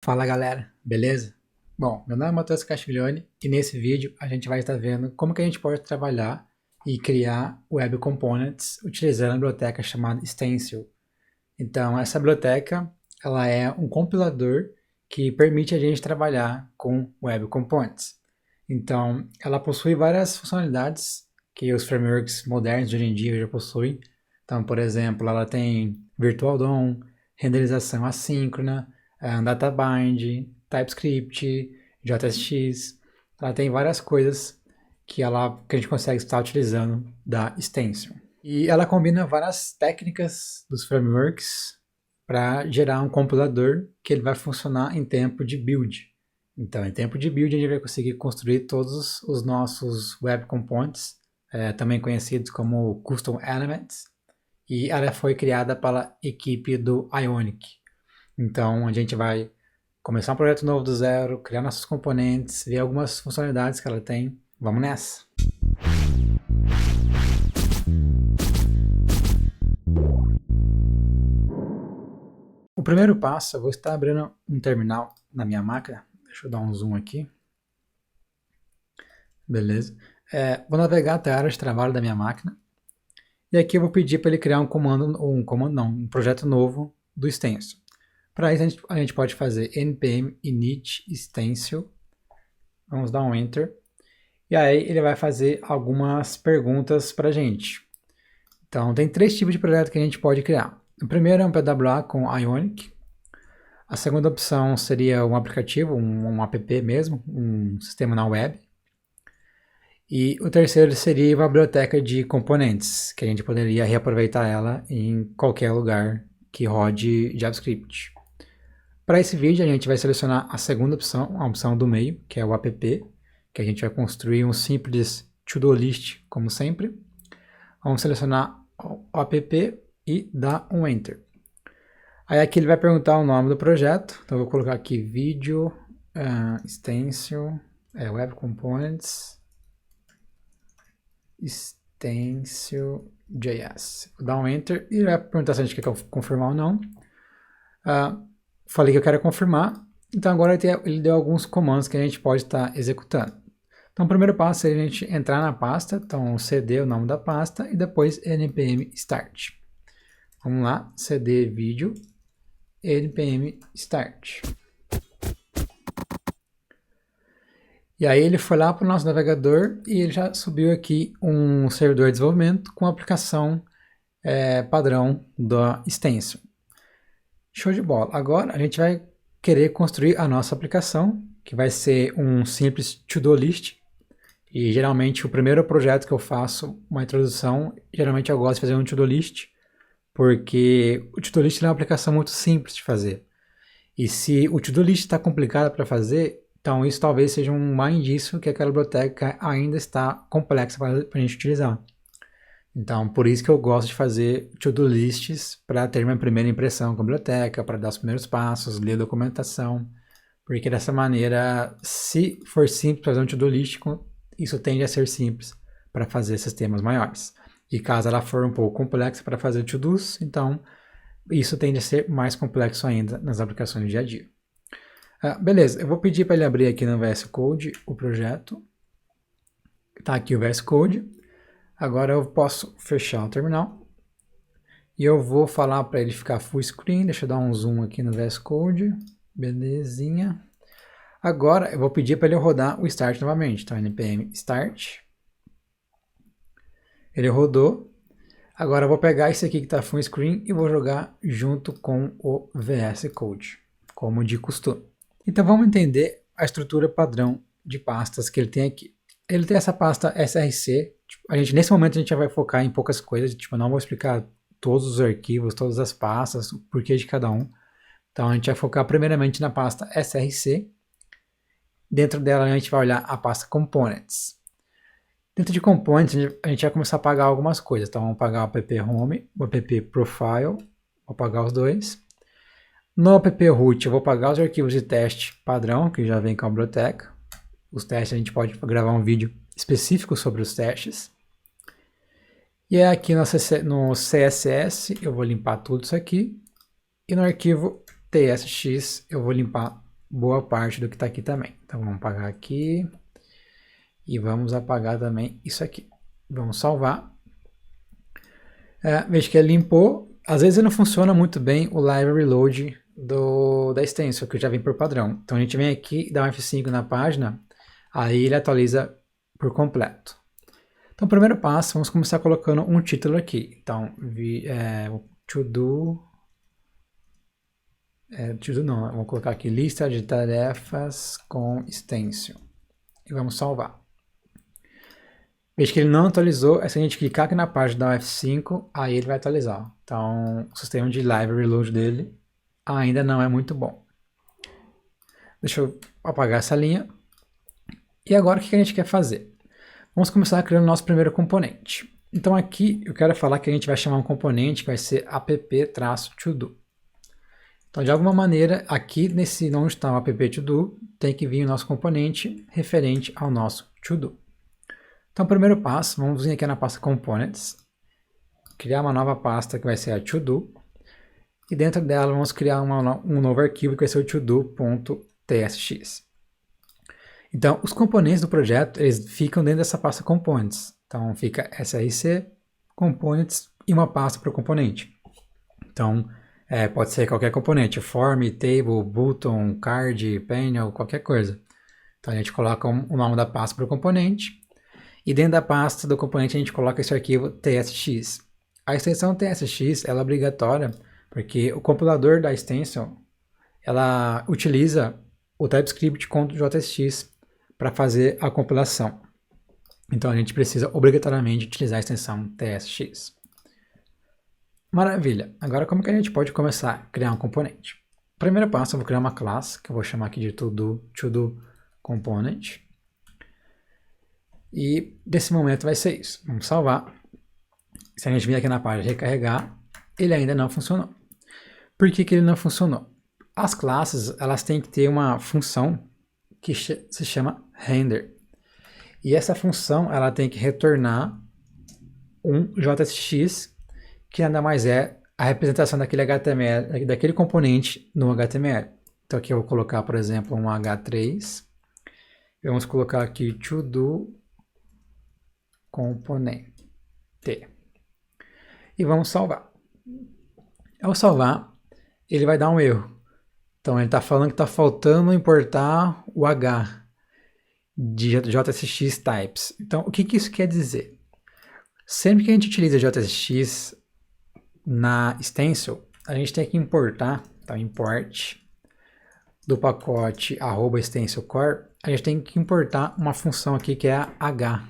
Fala galera, beleza? Bom, meu nome é Matheus Castiglione e nesse vídeo a gente vai estar vendo como que a gente pode trabalhar e criar Web Components utilizando a biblioteca chamada Stencil. Então essa biblioteca ela é um compilador que permite a gente trabalhar com Web Components. Então ela possui várias funcionalidades que os frameworks modernos de hoje em dia já possuem. Então, por exemplo, ela tem Virtual DOM, renderização assíncrona, data bind, TypeScript, JSX. Ela tem várias coisas que a gente consegue estar utilizando da Stencil. E ela combina várias técnicas dos frameworks para gerar um compilador que ele vai funcionar em tempo de build. Então, em tempo de build, a gente vai conseguir construir todos os nossos Web Components, também conhecidos como Custom Elements, e ela foi criada pela equipe do Ionic. Então, a gente vai começar um projeto novo do zero, criar nossos componentes, ver algumas funcionalidades que ela tem. Vamos nessa! O primeiro passo, eu vou estar abrindo um terminal na minha máquina. Deixa eu dar um zoom aqui. Beleza. Vou navegar até a área de trabalho da minha máquina. E aqui eu vou pedir para ele criar um projeto novo do Stencil. Para isso a gente pode fazer npm init stencil. Vamos dar um enter. E aí ele vai fazer algumas perguntas para a gente. Então tem três tipos de projeto que a gente pode criar. O primeiro é um PWA com Ionic. A segunda opção seria um aplicativo, um app mesmo, um sistema na web. E o terceiro seria uma biblioteca de componentes, que a gente poderia reaproveitar ela em qualquer lugar que rode JavaScript. Para esse vídeo a gente vai selecionar a segunda opção, a opção do meio, que é o app, que a gente vai construir um simples to-do list, como sempre. Vamos selecionar o app e dar um enter. Aí aqui ele vai perguntar o nome do projeto, então eu vou colocar aqui vídeo, stencil, web components, stencil.js. Vou dar um enter e ele vai perguntar se a gente quer confirmar ou não. Falei que eu quero confirmar, então agora ele deu alguns comandos que a gente pode estar executando. Então o primeiro passo é a gente entrar na pasta, então cd o nome da pasta e depois npm start. Vamos lá, cd vídeo, npm start. E aí ele foi lá para o nosso navegador e ele já subiu aqui um servidor de desenvolvimento com a aplicação padrão da Stencil. Show de bola. Agora a gente vai querer construir a nossa aplicação, que vai ser um simples to-do list. E geralmente o primeiro projeto que eu faço uma introdução, geralmente eu gosto de fazer um to-do list, porque o to-do list é uma aplicação muito simples de fazer. E se o to-do list está complicado para fazer, então isso talvez seja um mau indício que aquela biblioteca ainda está complexa para a gente utilizar. Então, por isso que eu gosto de fazer to-do lists para ter minha primeira impressão com a biblioteca, para dar os primeiros passos, ler a documentação, porque dessa maneira, se for simples fazer um to-do list, isso tende a ser simples para fazer sistemas maiores. E caso ela for um pouco complexa para fazer to-dos, então isso tende a ser mais complexo ainda nas aplicações do dia a dia. Beleza, eu vou pedir para ele abrir aqui no VS Code o projeto. Está aqui o VS Code. Agora eu posso fechar o terminal. E eu vou falar para ele ficar full screen. Deixa eu dar um zoom aqui no VS Code. Belezinha. Agora eu vou pedir para ele rodar o start novamente. Então npm start. Ele rodou. Agora eu vou pegar esse aqui que está full screen e vou jogar junto com o VS Code, como de costume. Então vamos entender a estrutura padrão de pastas que ele tem aqui. Ele tem essa pasta src. Nesse momento a gente já vai focar em poucas coisas. Não vou explicar todos os arquivos, todas as pastas, o porquê de cada um. Então a gente vai focar primeiramente na pasta src. Dentro dela a gente vai olhar a pasta components. Dentro de components a gente vai começar a apagar algumas coisas. Então vamos apagar o app home, o app profile, vou apagar os dois. No app root eu vou apagar os arquivos de teste padrão, que já vem com a biblioteca. Os testes a gente pode gravar um vídeo específico sobre os testes. E aqui no CSS eu vou limpar tudo isso aqui. E no arquivo tsx eu vou limpar boa parte do que está aqui também. Então vamos apagar aqui e vamos apagar também isso aqui. Vamos salvar. Veja que ele limpou. Às vezes ele não funciona muito bem o library load da extensão, que já vem por padrão. Então a gente vem aqui, dá um F5 na página, aí ele atualiza por completo. Então o primeiro passo, vamos começar colocando um título aqui. Então, to-do não, vamos colocar aqui lista de tarefas com extensão. E vamos salvar. Veja que ele não atualizou, é se a gente clicar aqui na página da F5, aí ele vai atualizar. Então, o sistema de library load dele ainda não é muito bom. Deixa eu apagar essa linha. E agora o que a gente quer fazer? Vamos começar criando o nosso primeiro componente. Então aqui eu quero falar que a gente vai chamar um componente que vai ser app-todo. Então de alguma maneira aqui nesse onde está o app-todo tem que vir o nosso componente referente ao nosso to-do. Então o primeiro passo, vamos vir aqui na pasta components, criar uma nova pasta que vai ser a to-do, e dentro dela vamos criar um novo arquivo que vai ser o todo.tsx. Então, os componentes do projeto, eles ficam dentro dessa pasta components. Então, fica src, components e uma pasta para o componente. Então, pode ser qualquer componente, form, table, button, card, panel, qualquer coisa. Então, a gente coloca o nome da pasta para o componente. E dentro da pasta do componente, a gente coloca esse arquivo tsx. A extensão tsx, ela é obrigatória, porque o compilador da extensão, ela utiliza o TypeScript.js para fazer a compilação. Então a gente precisa obrigatoriamente utilizar a extensão tsx. Maravilha! Agora como que a gente pode começar a criar um componente? Primeiro passo, eu vou criar uma classe, que eu vou chamar aqui de to-do component. E desse momento vai ser isso. Vamos salvar. Se a gente vir aqui na página recarregar, ele ainda não funcionou. Por que ele não funcionou? As classes, elas têm que ter uma função que se chama render. E essa função, ela tem que retornar um JSX, que nada mais é a representação daquele HTML, daquele componente no HTML. Então aqui eu vou colocar, por exemplo, um H3. Vamos colocar aqui to-do componente. E vamos salvar. Ao salvar, ele vai dar um erro. Então ele está falando que está faltando importar o H de JSX types. Então o que isso quer dizer? Sempre que a gente utiliza JSX na stencil, a gente tem que importar, então import do pacote @stencilcore, a gente tem que importar uma função aqui que é a H.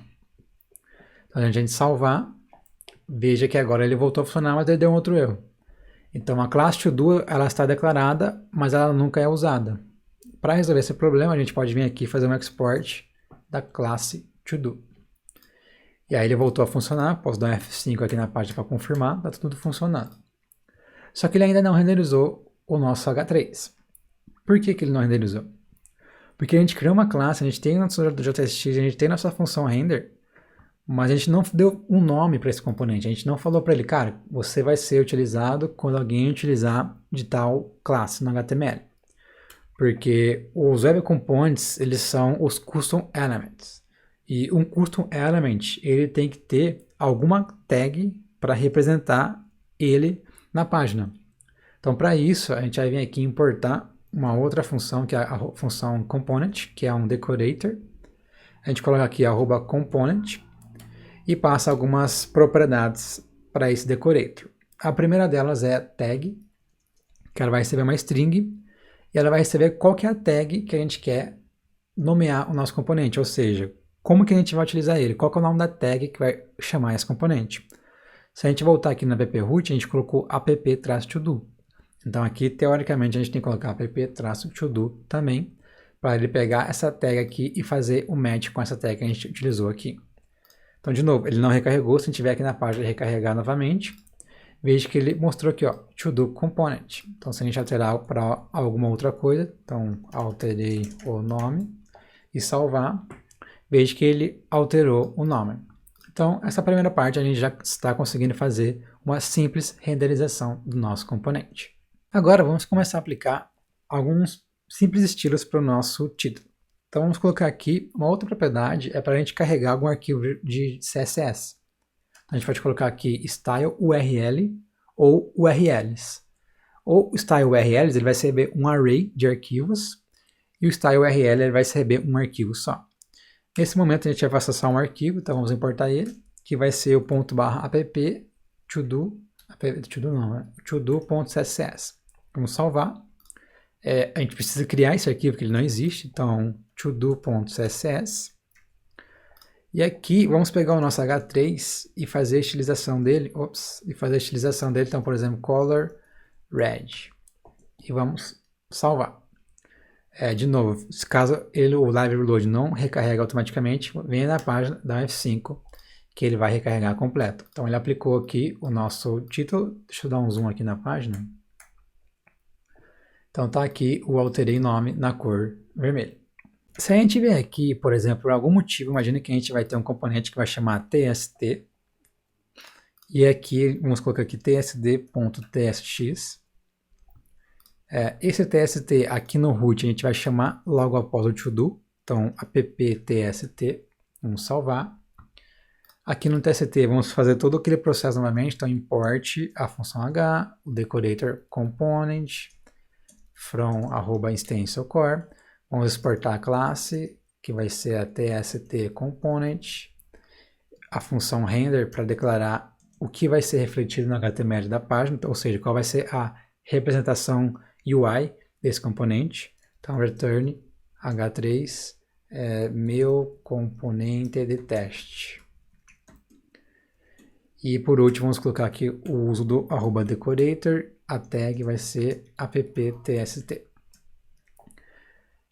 Então a gente salvar, veja que agora ele voltou a funcionar, mas ele deu um outro erro. Então a classe to-do, ela está declarada, mas ela nunca é usada. Para resolver esse problema, a gente pode vir aqui e fazer um export da classe to-do. E aí ele voltou a funcionar, posso dar um F5 aqui na página para confirmar, está tudo funcionando. Só que ele ainda não renderizou o nosso H3. Por que ele não renderizou? Porque a gente criou uma classe, a gente tem nosso JSX, a gente tem nossa função render, mas a gente não deu um nome para esse componente, a gente não falou para ele, cara, você vai ser utilizado quando alguém utilizar de tal classe no HTML. Porque os Web Components, eles são os Custom Elements. E um Custom Element, ele tem que ter alguma tag para representar ele na página. Então, para isso, a gente vai vir aqui importar uma outra função, que é a função Component, que é um decorator. A gente coloca aqui @component e passa algumas propriedades para esse decorator. A primeira delas é tag, que ela vai receber uma string, e ela vai receber qual que é a tag que a gente quer nomear o nosso componente, ou seja, como que a gente vai utilizar ele, qual que é o nome da tag que vai chamar esse componente. Se a gente voltar aqui no app-root, a gente colocou app-todo. Então aqui, teoricamente, a gente tem que colocar app-todo também, para ele pegar essa tag aqui e fazer o match com essa tag que a gente utilizou aqui. Então, de novo, ele não recarregou. Se a gente tiver aqui na página recarregar novamente, veja que ele mostrou aqui, ó, to-do component. Então, se a gente alterar para alguma outra coisa, então alterei o nome e salvar, veja que ele alterou o nome. Então, essa primeira parte a gente já está conseguindo fazer uma simples renderização do nosso componente. Agora, vamos começar a aplicar alguns simples estilos para o nosso título. Então vamos colocar aqui uma outra propriedade, é para a gente carregar algum arquivo de CSS. A gente pode colocar aqui style URL ou URLs. O style URLs ele vai receber um array de arquivos e o style URL ele vai receber um arquivo só. Nesse momento a gente vai acessar um arquivo, então vamos importar ele, que vai ser o .app todo.css. Vamos salvar. A gente precisa criar esse arquivo, que ele não existe, então todo.css. E aqui vamos pegar o nosso H3 e fazer a estilização dele. Então, por exemplo, color red. E vamos salvar. De novo, caso o live reload não recarrega automaticamente, venha na página da F5 que ele vai recarregar completo. Então ele aplicou aqui o nosso título. Deixa eu dar um zoom aqui na página. Então tá aqui o alterei nome na cor vermelha. Se a gente vier aqui, por exemplo, por algum motivo, imagina que a gente vai ter um componente que vai chamar tst. E aqui, vamos colocar aqui tsd.tsx. Esse tst aqui no root a gente vai chamar logo após o to-do. Então, app-tst, vamos salvar. Aqui no tst vamos fazer todo aquele processo novamente. Então, import a função h, o decorator component, from @instance_core. Vamos exportar a classe, que vai ser a tst component. A função render para declarar o que vai ser refletido no HTML da página, ou seja, qual vai ser a representação UI desse componente. Então, return h3 meu componente de teste. E por último, vamos colocar aqui o uso do @decorator, a tag vai ser app-tst.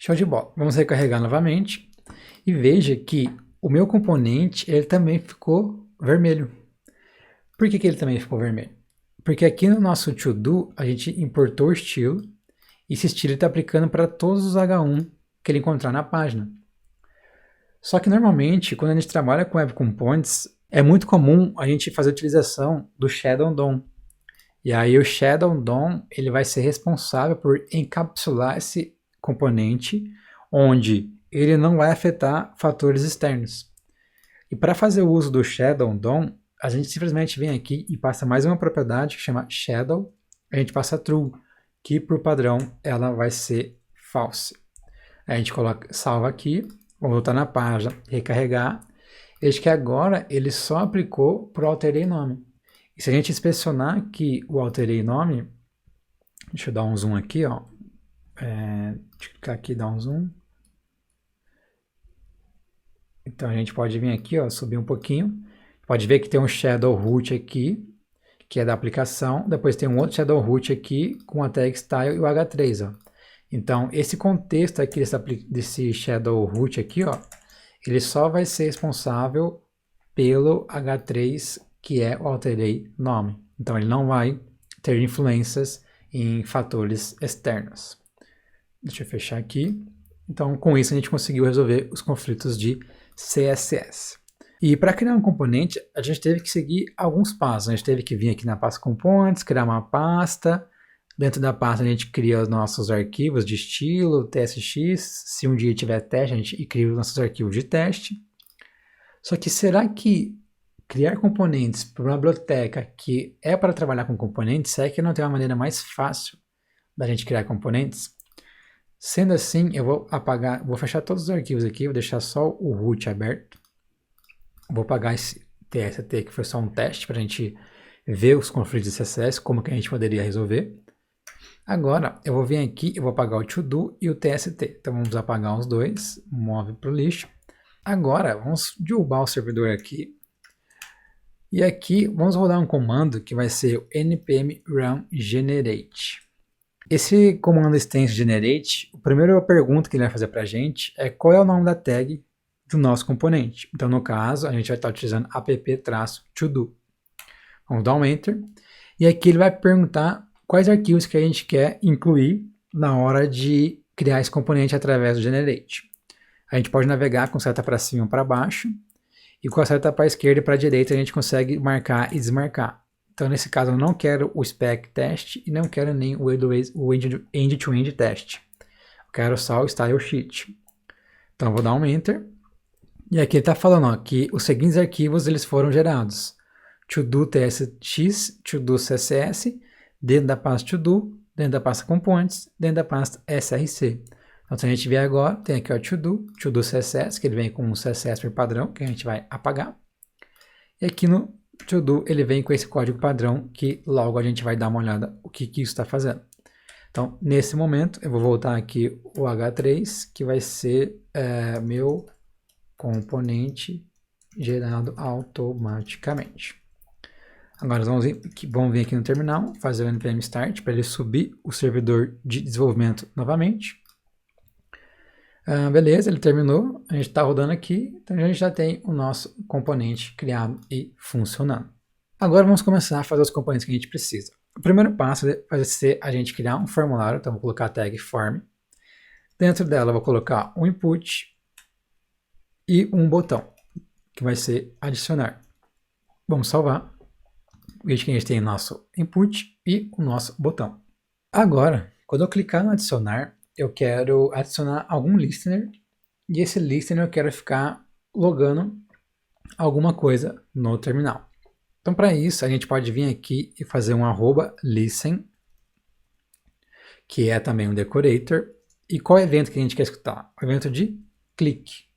Show de bola. Vamos recarregar novamente e veja que o meu componente ele também ficou vermelho. Por que ele também ficou vermelho? Porque aqui no nosso to-do a gente importou o estilo e esse estilo está aplicando para todos os H1 que ele encontrar na página. Só que normalmente quando a gente trabalha com Web Components é muito comum a gente fazer a utilização do Shadow DOM. E aí o Shadow DOM ele vai ser responsável por encapsular esse componente onde ele não vai afetar fatores externos. E para fazer o uso do Shadow DOM, a gente simplesmente vem aqui e passa mais uma propriedade que chama Shadow, a gente passa True, que por padrão ela vai ser false. A gente salva aqui, vamos voltar na página, recarregar. Veja que agora ele só aplicou para o alterei nome. E se a gente inspecionar aqui o alterei nome, deixa eu dar um zoom aqui, ó. Deixa eu clicar aqui e dar um zoom. Então a gente pode vir aqui, ó, subir um pouquinho. Pode ver que tem um shadow root aqui, que é da aplicação. Depois tem um outro shadow root aqui com a tag style e o H3, ó. Então esse contexto aqui desse shadow root aqui, ó, ele só vai ser responsável pelo H3, que é o alterei nome. Então ele não vai ter influências em fatores externos. Deixa eu fechar aqui. Então com isso a gente conseguiu resolver os conflitos de CSS. E para criar um componente, a gente teve que seguir alguns passos. A gente teve que vir aqui na pasta components, criar uma pasta. Dentro da pasta a gente cria os nossos arquivos de estilo, tsx. Se um dia tiver teste, a gente cria os nossos arquivos de teste. Só que será que criar componentes para uma biblioteca que é para trabalhar com componentes, será que não tem uma maneira mais fácil da gente criar componentes? Sendo assim, eu vou apagar, vou fechar todos os arquivos aqui, vou deixar só o root aberto. Vou apagar esse tst, que foi só um teste, para a gente ver os conflitos de CSS, como que a gente poderia resolver. Agora, eu vou vir aqui, eu vou apagar o to-do e o tst. Então, vamos apagar os dois, move para o lixo. Agora, vamos derrubar o servidor aqui. E aqui, vamos rodar um comando que vai ser o npm run generate. Esse comando extenso generate, a primeira pergunta que ele vai fazer para a gente é qual é o nome da tag do nosso componente. Então, no caso, a gente vai estar utilizando app-todo. Vamos dar um Enter. E aqui ele vai perguntar quais arquivos que a gente quer incluir na hora de criar esse componente através do Generate. A gente pode navegar com seta para cima ou para baixo. E com a seta para a esquerda e para a direita a gente consegue marcar e desmarcar. Então, nesse caso, eu não quero o spec test e não quero nem o end-to-end test. Eu quero só o style sheet. Então eu vou dar um enter. E aqui ele está falando ó, que os seguintes arquivos eles foram gerados. To-do tsx, to-do css, dentro da pasta to-do, dentro da pasta components, dentro da pasta src. Então se a gente vier agora, tem aqui o to-do css, que ele vem com um css por padrão, que a gente vai apagar. E aqui no to-do ele vem com esse código padrão, que logo a gente vai dar uma olhada o que isso está fazendo. Então nesse momento eu vou voltar aqui o H3, que vai ser meu componente gerado automaticamente. Agora nós vamos vir aqui no terminal, fazer o npm start para ele subir o servidor de desenvolvimento novamente. Beleza, ele terminou, a gente está rodando aqui, então a gente já tem o nosso componente criado e funcionando. Agora vamos começar a fazer os componentes que a gente precisa. O primeiro passo vai ser a gente criar um formulário, então vou colocar a tag form. Dentro dela eu vou colocar um input e um botão, que vai ser adicionar. Vamos salvar. Veja que a gente tem o nosso input e o nosso botão. Agora, quando eu clicar no adicionar, eu quero adicionar algum listener, e esse listener eu quero ficar logando alguma coisa no terminal. Então para isso a gente pode vir aqui e fazer um @listen, que é também um decorator. E qual é o evento que a gente quer escutar? O evento de clique.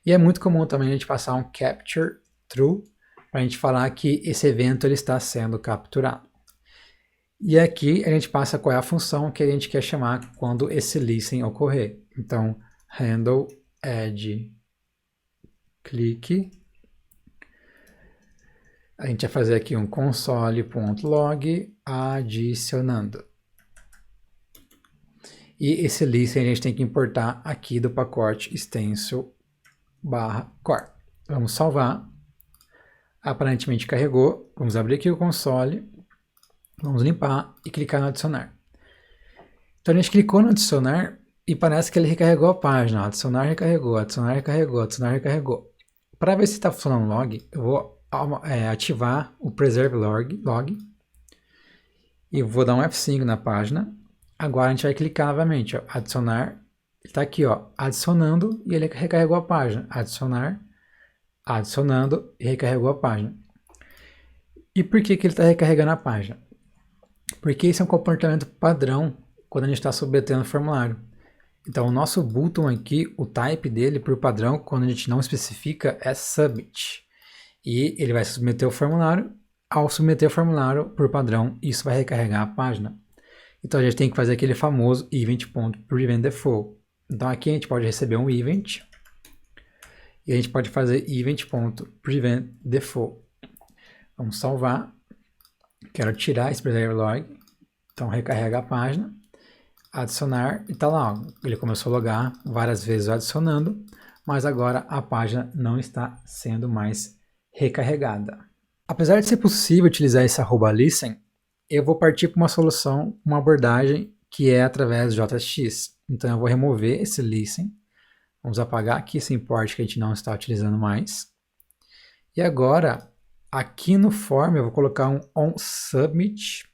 E é muito comum também a gente passar um capture true, para a gente falar que esse evento ele está sendo capturado. E aqui a gente passa qual é a função que a gente quer chamar quando esse listen ocorrer. Então, handle add click. A gente vai fazer aqui um console.log adicionando. E esse listen a gente tem que importar aqui do pacote stencil/core. Vamos salvar. Aparentemente carregou. Vamos abrir aqui o console. Vamos limpar e clicar no adicionar. Então a gente clicou no adicionar e parece que ele recarregou a página. Adicionar recarregou, adicionar recarregou, adicionar recarregou. Para ver se está funcionando o log, eu vou ativar o preserve log e vou dar um F5 na página. Agora a gente vai clicar novamente, ó, adicionar. Está aqui, ó, adicionando e ele recarregou a página. Adicionar, adicionando e recarregou a página. E por que ele está recarregando a página? Porque esse é um comportamento padrão quando a gente está submetendo o formulário. Então o nosso button aqui, o type dele por padrão, quando a gente não especifica, é submit. E ele vai submeter o formulário. Ao submeter o formulário por padrão, isso vai recarregar a página. Então a gente tem que fazer aquele famoso event.preventDefault. Então aqui a gente pode receber um event. E a gente pode fazer event.preventDefault. Vamos salvar. Quero tirar esse preserve log. Então recarrega a página. Adicionar e está lá. Ó, ele começou a logar várias vezes adicionando. Mas agora a página não está sendo mais recarregada. Apesar de ser possível utilizar esse @listen, eu vou partir para uma solução, uma abordagem que é através do JSX. Então eu vou remover esse listen. Vamos apagar aqui esse import que a gente não está utilizando mais. E agora, aqui no form, eu vou colocar um onSubmit.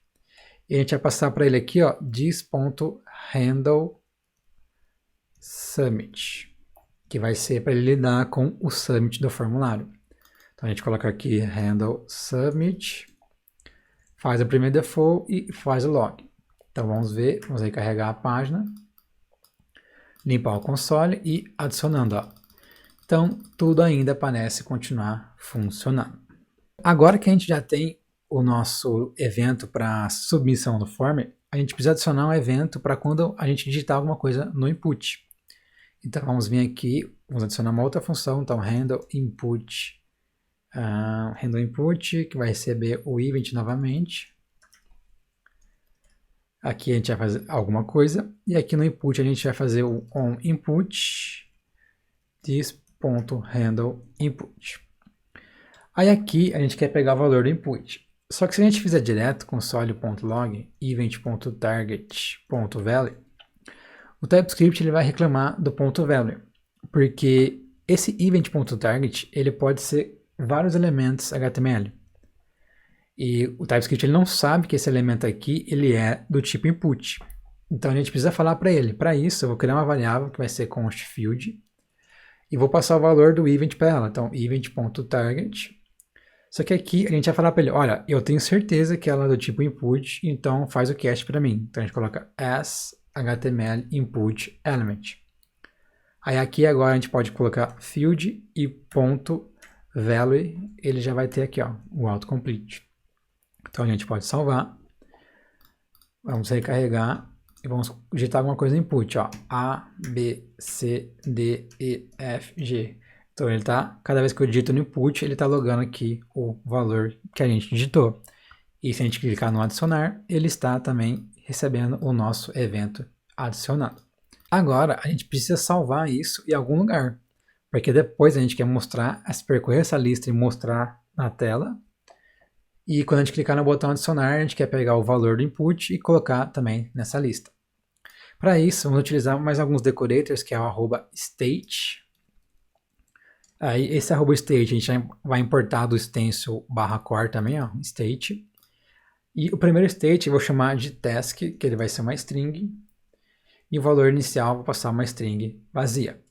E a gente vai passar para ele aqui, ó, this.handleSubmit, que vai ser para ele lidar com o submit do formulário. Então a gente coloca aqui handleSubmit, faz o primeiro default e faz o log. Então vamos ver, vamos aí carregar a página, limpar o console e adicionando, ó. Então tudo ainda parece continuar funcionando. Agora que a gente já tem o nosso evento para submissão do form, a gente precisa adicionar um evento para quando a gente digitar alguma coisa no input. Então vamos vir aqui, vamos adicionar uma outra função, então handle input, que vai receber o event novamente. Aqui a gente vai fazer alguma coisa, e aqui no input a gente vai fazer o onInput, this.handleInput. Aí aqui a gente quer pegar o valor do input. Só que se a gente fizer direto console.log event.target.value, o TypeScript ele vai reclamar do .value, porque esse event.target ele pode ser vários elementos HTML. E o TypeScript ele não sabe que esse elemento aqui ele é do tipo input. Então a gente precisa falar para ele. Para isso, eu vou criar uma variável que vai ser constField e vou passar o valor do event para ela. Então, event.target. Só que aqui a gente vai falar para ele, olha, eu tenho certeza que ela é do tipo input, então faz o cast para mim. Então a gente coloca as HTML input element. Aí aqui agora a gente pode colocar field e ponto value, ele já vai ter aqui, ó, o autocomplete. Então a gente pode salvar, vamos recarregar e vamos digitar alguma coisa no input, ó, A, B, C, D, E, F, G. Então ele tá, cada vez que eu digito no input, ele tá logando aqui o valor que a gente digitou. E se a gente clicar no adicionar, ele está também recebendo o nosso evento adicionado. Agora a gente precisa salvar isso em algum lugar, porque depois a gente quer mostrar, percorrer essa lista e mostrar na tela. E quando a gente clicar no botão adicionar, a gente quer pegar o valor do input e colocar também nessa lista. Para isso, vamos utilizar mais alguns decorators, que é o @state. Aí esse @state a gente vai importar do stencil /core também, ó, state. E o primeiro state eu vou chamar de task, que ele vai ser uma string. E o valor inicial eu vou passar uma string vazia.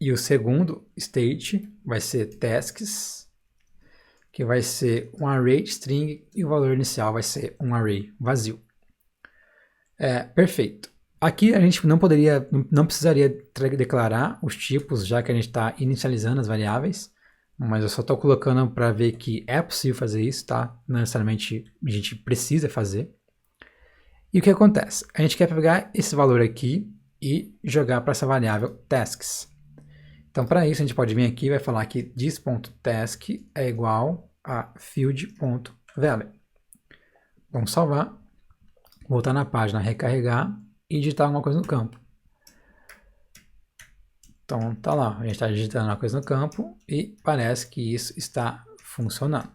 E o segundo state vai ser tasks, que vai ser um array string, e o valor inicial vai ser um array vazio. Perfeito. Aqui a gente não precisaria declarar os tipos, já que a gente está inicializando as variáveis, mas eu só estou colocando para ver que é possível fazer isso, tá? Não necessariamente a gente precisa fazer. E o que acontece? A gente quer pegar esse valor aqui e jogar para essa variável tasks. Então, para isso, a gente pode vir aqui e vai falar que this.task é igual a field.value. Vamos salvar, voltar na página, recarregar e digitar alguma coisa no campo. Então, tá lá, a gente está digitando uma coisa no campo e parece que isso está funcionando.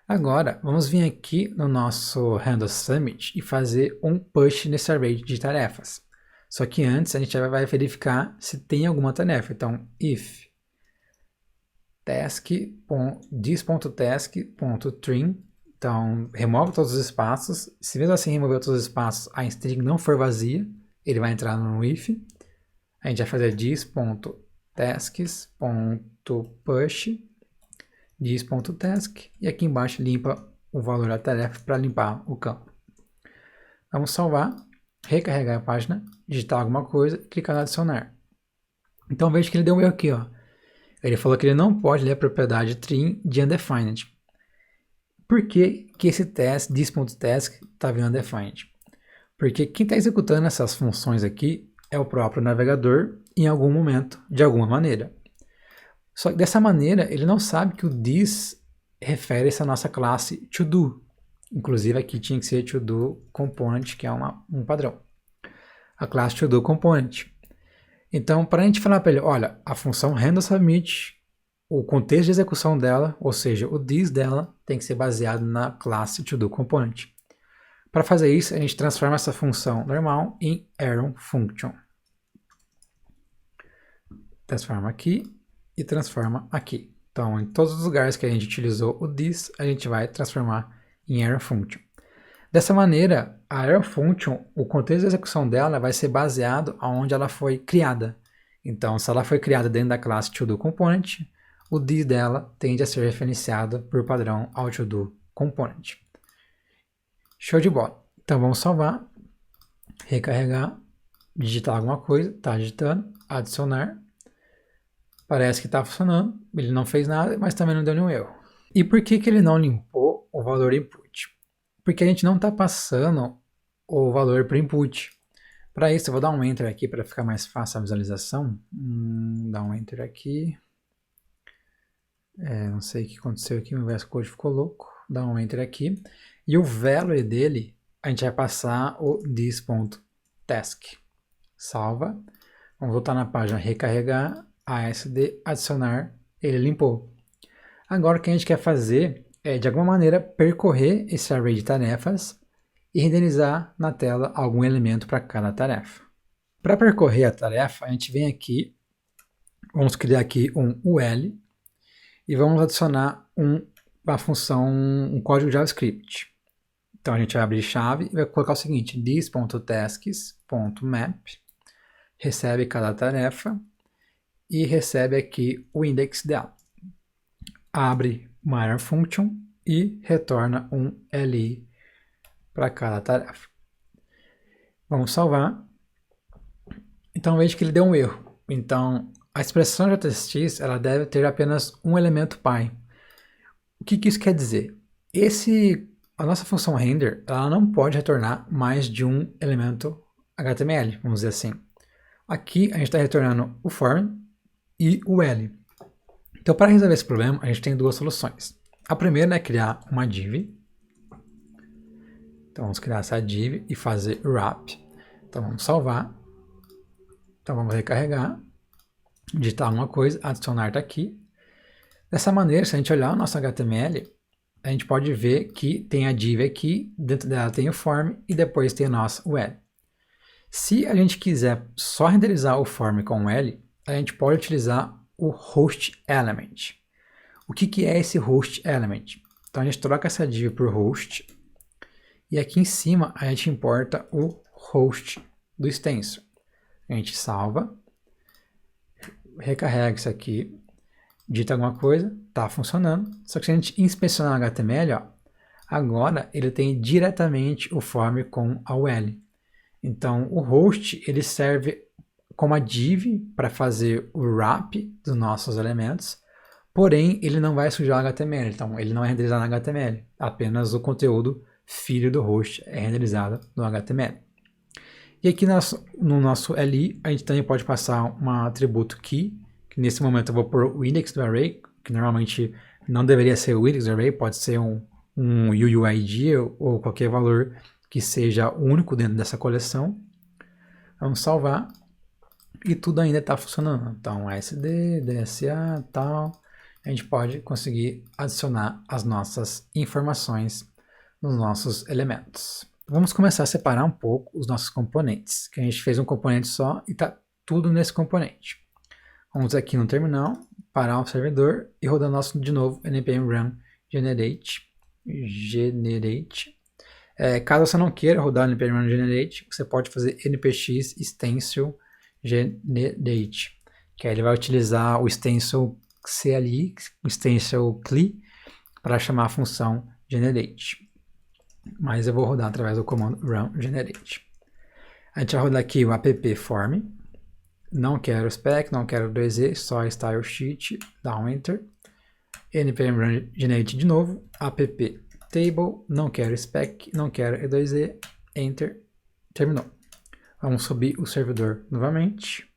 Agora, vamos vir aqui no nosso handle summit e fazer um push nesse array de tarefas. Só que antes a gente vai verificar se tem alguma tarefa. Então, if this.task.trim, então remove todos os espaços. Se mesmo assim remover todos os espaços, a string não for vazia, ele vai entrar no if. A gente vai fazer this.tasks.push, this.task, e aqui embaixo limpa o valor da tarefa para limpar o campo. Vamos salvar, recarregar a página, digitar alguma coisa e clicar no adicionar. Então veja que ele deu um erro aqui, ó. Ele falou que ele não pode ler a propriedade trim de undefined. Por que esse task, this.task, está vindo undefined? Porque quem está executando essas funções aqui é o próprio navegador em algum momento, de alguma maneira. Só que dessa maneira, ele não sabe que o this refere-se à nossa classe todo. Inclusive aqui tinha que ser todo component, que é um padrão. A classe todo component. Então, para a gente falar para ele, olha, a função handleSubmit, o contexto de execução dela, ou seja, o this dela, tem que ser baseado na classe todo component. Para fazer isso, a gente transforma essa função normal em arrow function. Transforma aqui e transforma aqui. Então, em todos os lugares que a gente utilizou o this, a gente vai transformar em arrow function. Dessa maneira, a arrow function, o contexto de execução dela vai ser baseado onde ela foi criada. Então, se ela foi criada dentro da classe toDoComponent, o this dela tende a ser referenciado por padrão ao toDoComponent. Show de bola. Então, vamos salvar, recarregar, digitar alguma coisa, está digitando, adicionar. Parece que está funcionando, ele não fez nada, mas também não deu nenhum erro. E por que ele não limpou o valor input? Porque a gente não está passando o valor para input. Para isso, eu vou dar um Enter aqui para ficar mais fácil a visualização. Dá um Enter aqui. Não sei o que aconteceu aqui, o VS Code ficou louco. Dá um Enter aqui. E o value dele, a gente vai passar o this.task. Salva. Vamos voltar na página, recarregar, ASD, adicionar, ele limpou. Agora o que a gente quer fazer é, de alguma maneira, percorrer esse array de tarefas e renderizar na tela algum elemento para cada tarefa. Para percorrer a tarefa, a gente vem aqui, vamos criar aqui um UL e vamos adicionar uma função, um código JavaScript. Então a gente vai abrir chave e vai colocar o seguinte, this.tasks.map, recebe cada tarefa e recebe aqui o index dela. Abre uma error function e retorna um li para cada tarefa. Vamos salvar. Então veja que ele deu um erro. Então a expressão JSX ela deve ter apenas um elemento pi. O que isso quer dizer? A nossa função render ela não pode retornar mais de um elemento HTML, vamos dizer assim. Aqui a gente está retornando o form e o L. Então para resolver esse problema a gente tem duas soluções. A primeira é criar uma div. Então vamos criar essa div e fazer wrap. Então vamos salvar. Então vamos recarregar, digitar alguma coisa, adicionar está aqui. Dessa maneira, se a gente olhar o nosso HTML, a gente pode ver que tem a div aqui, dentro dela tem o form e depois tem o nosso L. Se a gente quiser só renderizar o form com o L, a gente pode utilizar o host element. O que é esse host element? Então a gente troca essa div por host e aqui em cima a gente importa o host do extenso. A gente salva, recarrega isso aqui, digita alguma coisa, está funcionando. Só que se a gente inspecionar o HTML, ó, agora ele tem diretamente o form com a UL. Então o host ele serve como a div para fazer o wrap dos nossos elementos, porém ele não vai sujar o HTML, então ele não é renderizado no HTML, apenas o conteúdo filho do host é renderizado no HTML. E aqui no nosso li, a gente também pode passar um atributo key, que nesse momento eu vou pôr o index do array, que normalmente não deveria ser o index do array, pode ser um UUID ou qualquer valor que seja único dentro dessa coleção. Vamos salvar e tudo ainda está funcionando. Então SD, DSA, tal, a gente pode conseguir adicionar as nossas informações nos nossos elementos. Vamos começar a separar um pouco os nossos componentes, que a gente fez um componente só e está tudo nesse componente. Vamos aqui no terminal, parar o servidor e rodar nosso de novo npm run generate. Caso você não queira rodar npm run generate, você pode fazer npx stencil generate, que aí ele vai utilizar o stencil CLI, o stencil CLI, para chamar a função generate. Mas eu vou rodar através do comando run generate. A gente vai rodar aqui o app form. Não quero spec, não quero 2e, só style sheet, dá um enter. npm run generate de novo, app table, não quero spec, não quero e2e, enter, terminou. Vamos subir o servidor novamente.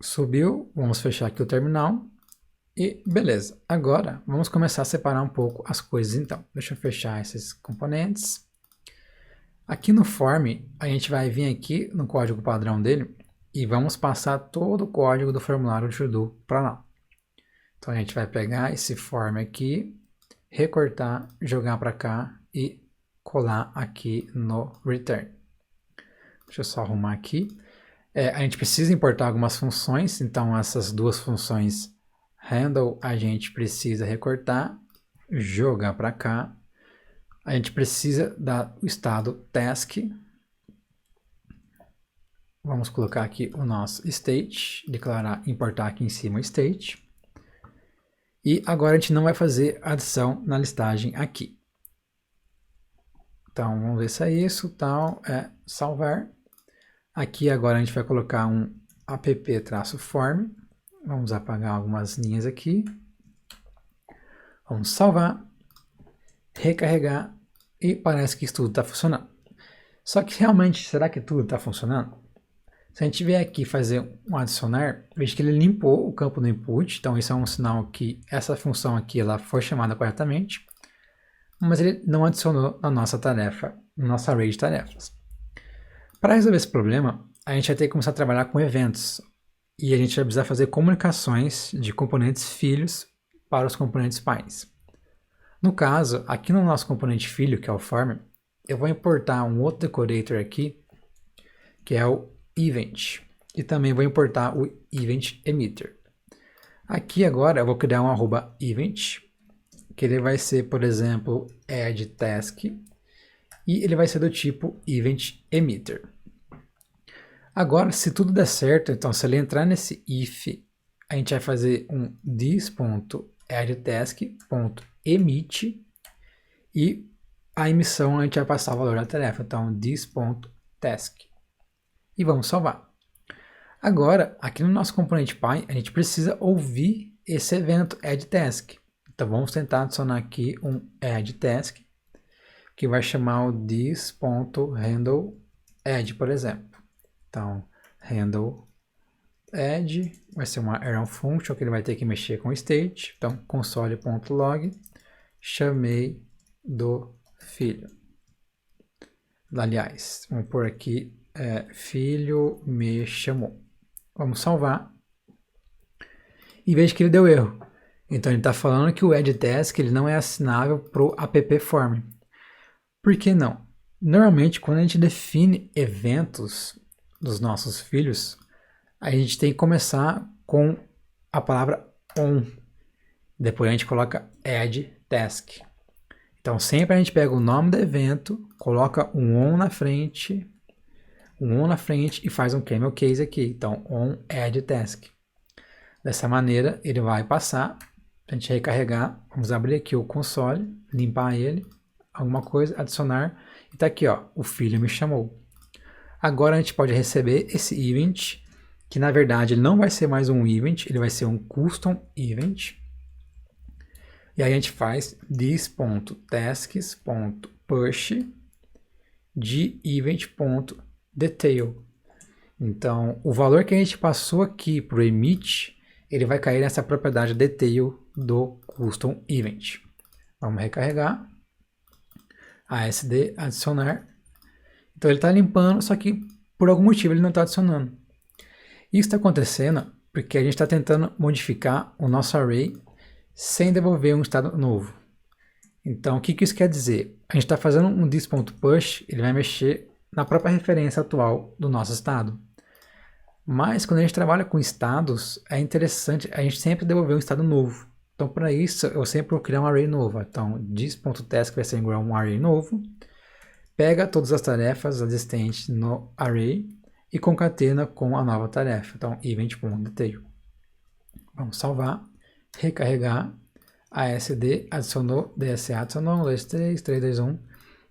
Subiu, vamos fechar aqui o terminal. E beleza, agora vamos começar a separar um pouco as coisas então. Deixa eu fechar esses componentes. Aqui no form, a gente vai vir aqui no código padrão dele e vamos passar todo o código do formulário de to-do para lá. Então a gente vai pegar esse form aqui, recortar, jogar para cá e colar aqui no return. Deixa eu só arrumar aqui. A gente precisa importar algumas funções, então essas duas funções handle a gente precisa recortar, jogar para cá. A gente precisa dar o estado task. Vamos colocar aqui o nosso state, declarar, importar aqui em cima o state. E agora a gente não vai fazer adição na listagem aqui. Então vamos ver se é isso, tal, salvar. Aqui agora a gente vai colocar um app-form. Vamos apagar algumas linhas aqui. Vamos salvar, recarregar e parece que isso tudo está funcionando. Só que realmente, será que tudo está funcionando? Se a gente vier aqui fazer um adicionar, veja que ele limpou o campo do input, então isso é um sinal que essa função aqui ela foi chamada corretamente, mas ele não adicionou na nossa tarefa, na nossa array de tarefas. Para resolver esse problema, a gente vai ter que começar a trabalhar com eventos. E a gente vai precisar fazer comunicações de componentes filhos para os componentes pais. No caso, aqui no nosso componente filho, que é o form, eu vou importar um outro decorator aqui, que é o event. E também vou importar o event emitter. Aqui agora eu vou criar um @event, que ele vai ser, por exemplo, add task, e ele vai ser do tipo event emitter. Agora, se tudo der certo, então se ele entrar nesse if, a gente vai fazer um this.addTask.emit e a emissão a gente vai passar o valor da tarefa, então this.task. E vamos salvar. Agora, aqui no nosso componente Py, a gente precisa ouvir esse evento addTask. Então vamos tentar adicionar aqui um addTask, que vai chamar o this.handleAdd, por exemplo. Então, handle add vai ser uma error function que ele vai ter que mexer com o state. Então, console.log, chamei do filho. Aliás, vamos pôr aqui, filho me chamou. Vamos salvar. E veja que ele deu erro. Então, ele está falando que o addTask ele não é assinável para o appform. Por que não? Normalmente, quando a gente define eventos dos nossos filhos, a gente tem que começar com a palavra on. Depois a gente coloca add task. Então sempre a gente pega o nome do evento, coloca um on na frente e faz um camel case aqui. Então on add task. Dessa maneira ele vai passar. A gente recarregar, vamos abrir aqui o console, limpar ele, alguma coisa, adicionar. E tá aqui, ó, o filho me chamou. Agora a gente pode receber esse event, que na verdade ele não vai ser mais um event, ele vai ser um custom event. E aí a gente faz this.tasks.push de event.detail. Então o valor que a gente passou aqui para o emit, ele vai cair nessa propriedade detail do custom event. Vamos recarregar. ASD, adicionar. Então ele está limpando, só que por algum motivo ele não está adicionando. Isso está acontecendo porque a gente está tentando modificar o nosso array sem devolver um estado novo. Então o que isso quer dizer? A gente está fazendo um this.push, ele vai mexer na própria referência atual do nosso estado. Mas quando a gente trabalha com estados, é interessante a gente sempre devolver um estado novo. Então para isso eu sempre vou criar um array novo. Então this.task vai ser igual a um array novo. Pega todas as tarefas existentes no array e concatena com a nova tarefa. Então, event.detail. Vamos salvar, recarregar, ASD adicionou, DSA adicionou, 1, 2, 3, 3, 2, 1.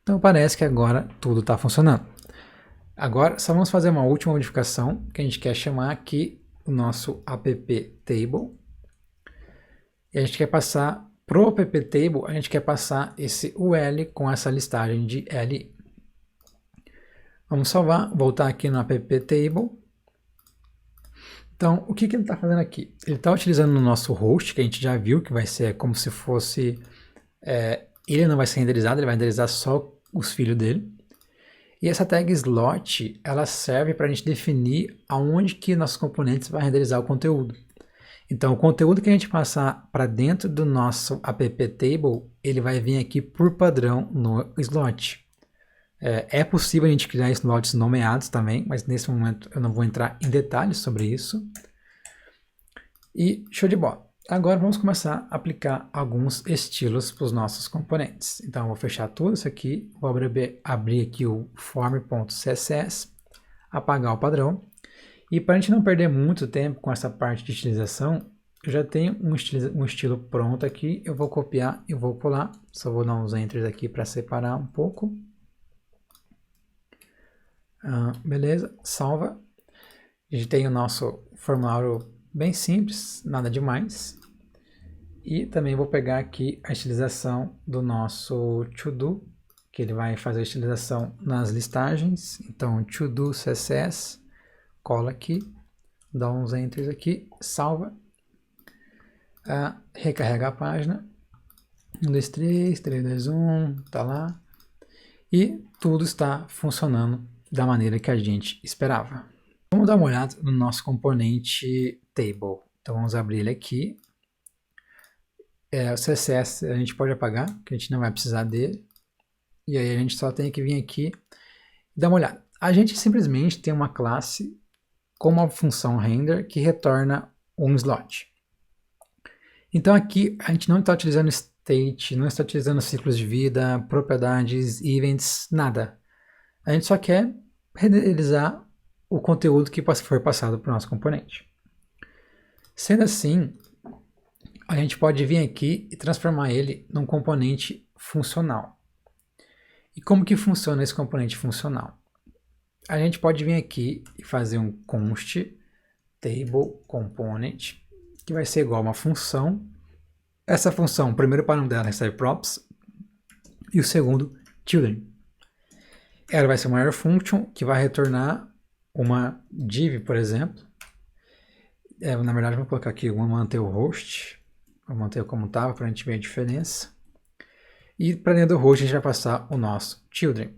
Então, parece que agora tudo está funcionando. Agora, só vamos fazer uma última modificação, que a gente quer chamar aqui o nosso apptable. E a gente quer passar, pro apptable, a gente quer passar esse UL com essa listagem de LI. Vamos salvar, voltar aqui no apptable. Então, o que ele está fazendo aqui? Ele está utilizando o nosso host, que a gente já viu, que vai ser como se fosse... ele não vai ser renderizado, ele vai renderizar só os filhos dele. E essa tag slot, ela serve para a gente definir aonde que nossos componentes vão renderizar o conteúdo. Então, o conteúdo que a gente passar para dentro do nosso apptable, ele vai vir aqui por padrão no slot. É possível a gente criar slots nomeados também, mas nesse momento eu não vou entrar em detalhes sobre isso. E show de bola. Agora vamos começar a aplicar alguns estilos para os nossos componentes. Então eu vou fechar tudo isso aqui, vou abrir aqui o form.css, apagar o padrão. E para a gente não perder muito tempo com essa parte de estilização, eu já tenho um estilo pronto aqui, eu vou copiar e vou colar. Só vou dar uns enters aqui para separar um pouco. Beleza, salva. A gente tem o nosso formulário bem simples, nada demais. E também vou pegar aqui a estilização do nosso to-do, que ele vai fazer a estilização nas listagens. Então, to-do CSS, cola aqui, dá uns enters aqui, salva. Recarrega a página. 1, 2, 3, 3, 2, 1, tá lá. E tudo está funcionando da maneira que a gente esperava. Vamos dar uma olhada no nosso componente table. Então vamos abrir ele aqui. O CSS a gente pode apagar, que a gente não vai precisar dele. E aí a gente só tem que vir aqui e dar uma olhada. A gente simplesmente tem uma classe com uma função render que retorna um slot. Então aqui a gente não está utilizando state, não está utilizando ciclos de vida, propriedades, events, nada. A gente só quer renderizar o conteúdo que for passado para o nosso componente. Sendo assim, a gente pode vir aqui e transformar ele num componente funcional. E como que funciona esse componente funcional? A gente pode vir aqui e fazer um const table component, que vai ser igual a uma função. Essa função, o primeiro parâmetro dela recebe props, e o segundo, children. Ela vai ser uma error function, que vai retornar uma div, por exemplo. Na verdade, vou colocar aqui, vou manter o host, vou manter como estava, para a gente ver a diferença. E para dentro do host, a gente vai passar o nosso children.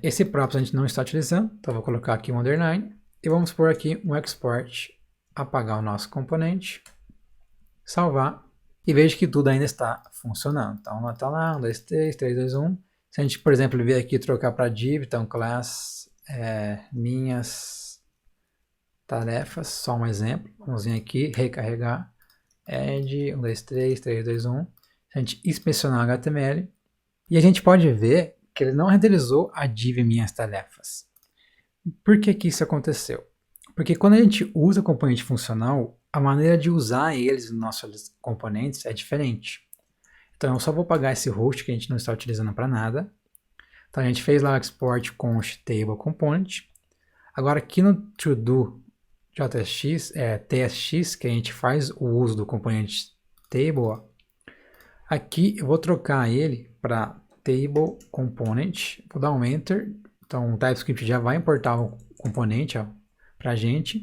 Esse props a gente não está utilizando, então vou colocar aqui um underline. E vamos pôr aqui um export, apagar o nosso componente, salvar. E veja que tudo ainda está funcionando. Então, está lá, 1, 2, 3, 3, 2, 1. Se a gente, por exemplo, vier aqui trocar para div, então class, minhas tarefas, só um exemplo. Vamos vir aqui, recarregar, add, 1, 2, 3, 3, 2, 1. Se a gente inspecionar o HTML, e a gente pode ver que ele não renderizou a div minhas tarefas. Por que que isso aconteceu? Porque quando a gente usa componente funcional, a maneira de usar eles nos nossos componentes é diferente. Então eu só vou pagar esse host que a gente não está utilizando para nada. Então a gente fez lá o export const table component. Agora aqui no todo JSX, TSX, que a gente faz o uso do componente table, ó, aqui eu vou trocar ele para table component, vou dar um enter. Então o TypeScript já vai importar o componente para a gente.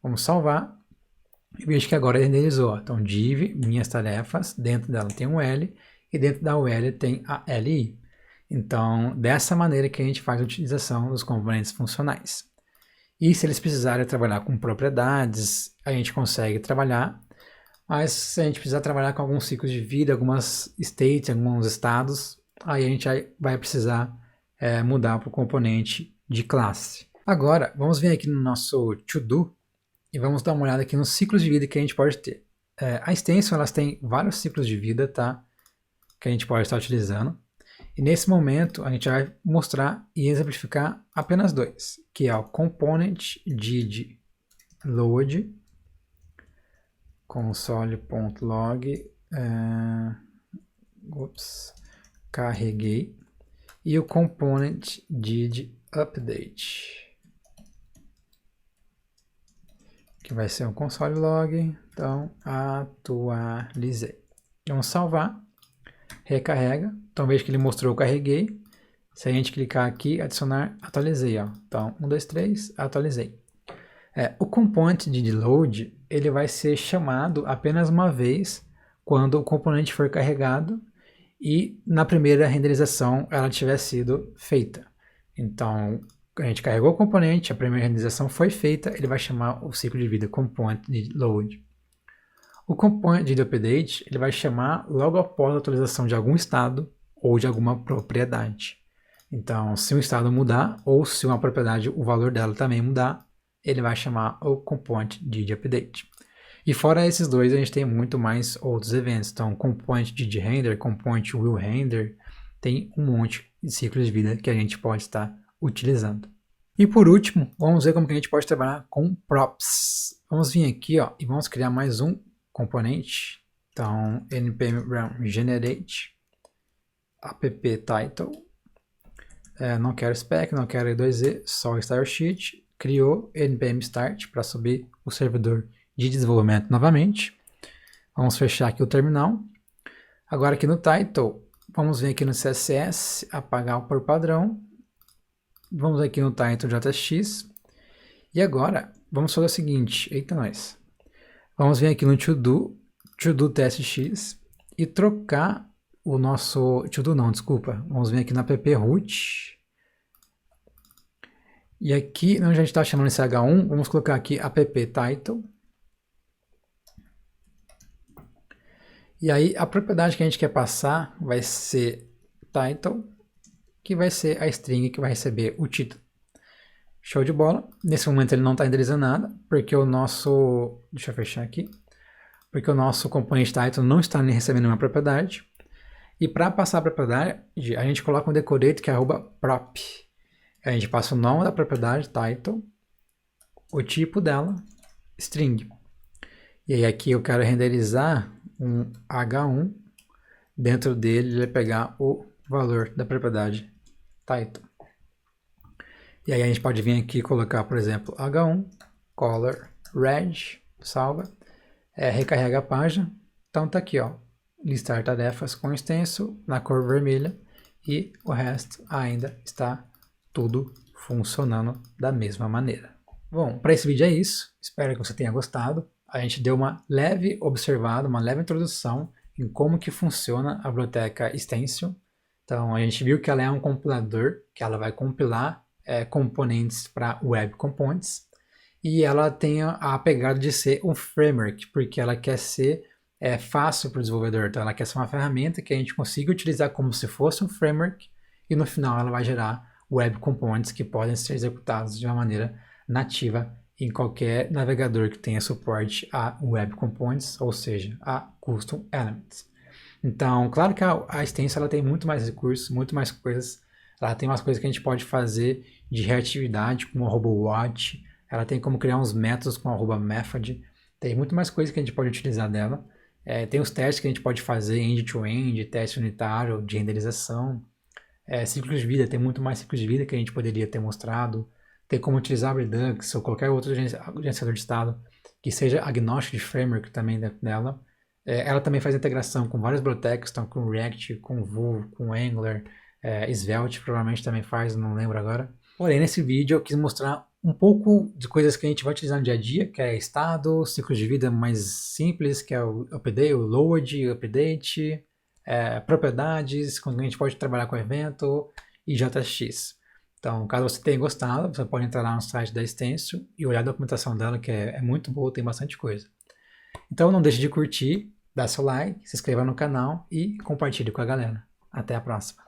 Vamos salvar. E vejo que agora ele renderizou. Então div, minhas tarefas, dentro dela tem um L e dentro da UL tem a LI. Então dessa maneira que a gente faz a utilização dos componentes funcionais. E se eles precisarem trabalhar com propriedades, a gente consegue trabalhar. Mas se a gente precisar trabalhar com alguns ciclos de vida, algumas states, alguns estados, aí a gente vai precisar mudar para o componente de classe. Agora, vamos vir aqui no nosso to-do e vamos dar uma olhada aqui nos ciclos de vida que a gente pode ter. A extension, elas têm vários ciclos de vida, tá? Que a gente pode estar utilizando. E nesse momento, a gente vai mostrar e exemplificar apenas dois, que é o component did load, console.log, carreguei, e o component did update, que vai ser um console log. Então atualizei. Vamos salvar, recarrega. Então veja que ele mostrou carreguei. Se a gente clicar aqui, adicionar, atualizei, ó. Então 1, 2, 3, atualizei. O component did load, ele vai ser chamado apenas uma vez quando o componente for carregado e na primeira renderização ela tiver sido feita. Então a gente carregou o componente, a primeira renderização foi feita, ele vai chamar o ciclo de vida component did load. O component did update, ele vai chamar logo após a atualização de algum estado ou de alguma propriedade. Então, se um estado mudar ou se uma propriedade, o valor dela também mudar, ele vai chamar o component did update. E fora esses dois, a gente tem muito mais outros eventos. Então, component did render, component will render, tem um monte de ciclos de vida que a gente pode estar utilizando. E por último, vamos ver como que a gente pode trabalhar com props. Vamos vir aqui, ó, e vamos criar mais um componente. Então, npm run generate app title. Não quero spec, não quero E2E, só style sheet. Criou npm start para subir o servidor de desenvolvimento novamente. Vamos fechar aqui o terminal. Agora aqui no title, vamos vir aqui no CSS, apagar por padrão. Vamos aqui no title JSX. E agora, vamos fazer o seguinte. Eita, nós. Vamos vir aqui no to-do TSX e trocar o nosso... To-do não, desculpa. Vamos vir aqui na app root. E aqui, onde a gente está chamando esse H1, vamos colocar aqui app title. E aí, a propriedade que a gente quer passar vai ser title, que vai ser a string que vai receber o título. Show de bola. Nesse momento ele não está renderizando nada, porque o nosso... Deixa eu fechar aqui. porque o nosso componente title não está nem recebendo nenhuma propriedade. E para passar a propriedade, a gente coloca um decorate que é @prop. A gente passa o nome da propriedade, title, o tipo dela, string. E aí aqui eu quero renderizar um H1, dentro dele ele vai pegar o valor da propriedade title. E aí a gente pode vir aqui e colocar, por exemplo, H1, color red, salva, recarrega a página. Então tá aqui, ó, listar tarefas com extenso na cor vermelha e o resto ainda está tudo funcionando da mesma maneira. Bom, para esse vídeo é isso, espero que você tenha gostado. A gente deu uma leve observada, uma leve introdução em como que funciona a biblioteca Stencil. Então a gente viu que ela é um compilador, que ela vai compilar componentes para Web Components, e ela tem a pegada de ser um framework, porque ela quer ser fácil para o desenvolvedor. Então ela quer ser uma ferramenta que a gente consiga utilizar como se fosse um framework, e no final ela vai gerar Web Components que podem ser executados de uma maneira nativa em qualquer navegador que tenha suporte a Web Components, ou seja, a Custom Elements. Então, claro que a Stencil ela tem muito mais recursos, muito mais coisas. Ela tem umas coisas que a gente pode fazer de reatividade, como o @watch. Ela tem como criar uns métodos com a @method. Tem muito mais coisas que a gente pode utilizar dela. Tem os testes que a gente pode fazer end-to-end, teste unitário, de renderização. Ciclos de vida, tem muito mais ciclos de vida que a gente poderia ter mostrado. Tem como utilizar o Redux ou qualquer outro gerenciador de estado que seja agnóstico de framework também dentro dela. Ela também faz integração com várias bibliotecas, então com React, com Vue, com Angular, Svelte provavelmente também faz, não lembro agora. Porém, nesse vídeo eu quis mostrar um pouco de coisas que a gente vai utilizar no dia a dia, que é estado, ciclos de vida mais simples, que é o update, o load, o update, propriedades, quando a gente pode trabalhar com evento e JSX. Então, caso você tenha gostado, você pode entrar lá no site da Stencil e olhar a documentação dela, que é muito boa, tem bastante coisa. Então não deixe de curtir, dar seu like, se inscreva no canal e compartilhe com a galera. Até a próxima!